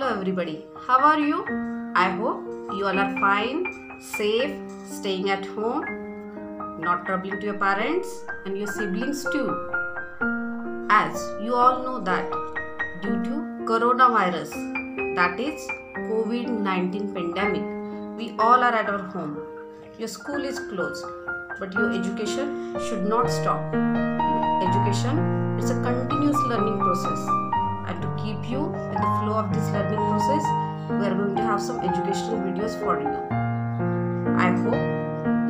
Hello everybody, how are you? I hope you all are fine, safe, staying at home, not troubling to your parents and your siblings too. As you all know that due to coronavirus, that is COVID-19 pandemic, we all are at our home. Your school is closed, but your education should not stop. Your education is a continuous learning process. And to keep you in the flow of this learning process, we are going to have some educational videos for you. I hope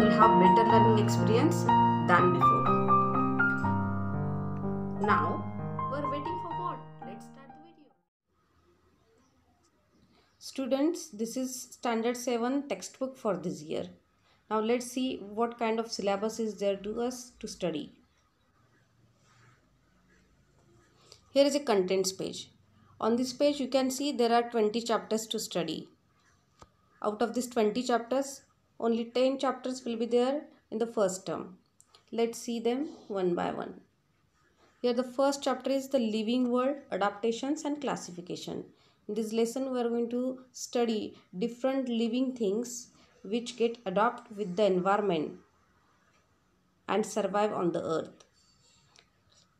you will have better learning experience than before. Now, we are waiting for what? Let's start the video. Students, this is Standard 7 textbook for this year. Now let's see what kind of syllabus is there to us to study. Here is a contents page. On this page you can see there are 20 chapters to study. Out of these 20 chapters, only 10 chapters will be there in the first term. Let's see them one by one. Here the first chapter is the living world, adaptations and classification. In this lesson we are going to study different living things which get adapted with the environment and survive on the earth.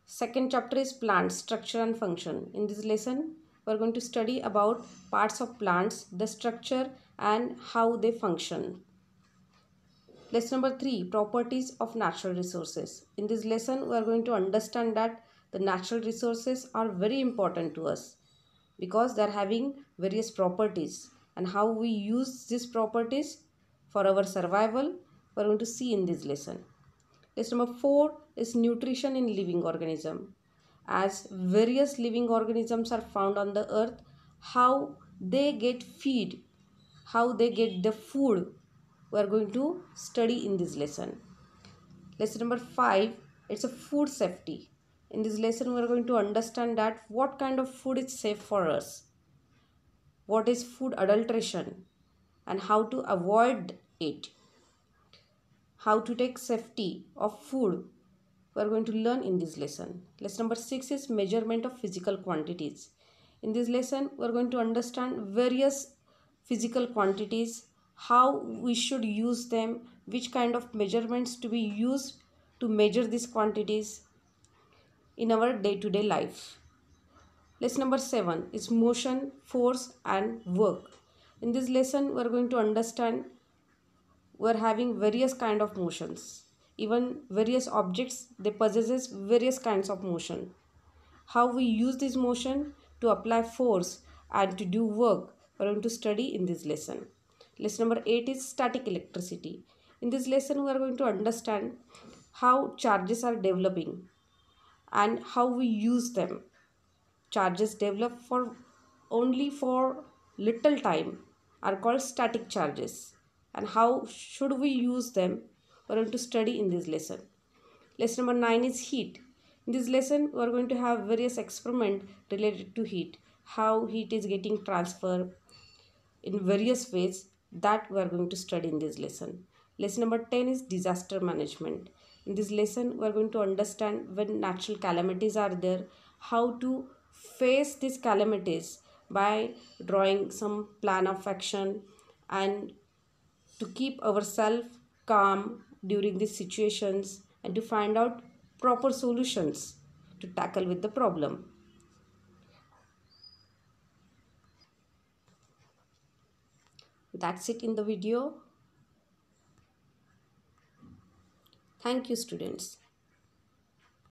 Second chapter is plants, structure and function. In this lesson, we are going to study about parts of plants, the structure and how they function. Lesson number 3, properties of natural resources. In this lesson, we are going to understand that the natural resources are very important to us because they are having various properties, and how we use these properties for our survival, we are going to see in this lesson. Lesson number 4 is nutrition in living organism. As various living organisms are found on the earth, how they get feed, how they get the food, we are going to study in this lesson. Lesson number 5, it's a food safety. In this lesson we are going to understand that what kind of food is safe for us, what is food adulteration and how to avoid it, how to take safety of food, we are going to learn in this lesson. Lesson number 6 is measurement of physical quantities. In this lesson, we are going to understand various physical quantities, how we should use them, which kind of measurements to be used to measure these quantities in our day-to-day life. Lesson number 7 is motion, force and work. In this lesson, we are going to understand we are having various kind of motions. Even various objects, they possesses various kinds of motion. How we use this motion to apply force and to do work, we are going to study in this lesson. Lesson number 8 is static electricity. In this lesson, we are going to understand how charges are developing and how we use them. Charges develop for only for little time are called static charges, and how should we use them, we are going to study in this lesson. Lesson number 9 is heat. In this lesson we are going to have various experiments related to heat, how heat is getting transferred in various ways, that we are going to study in this lesson. Lesson number 10 is disaster management. In this lesson we are going to understand when natural calamities are there, how to face these calamities by drawing some plan of action and to keep ourselves calm during these situations and to find out proper solutions to tackle with the problem. That's it in the video. Thank you, students.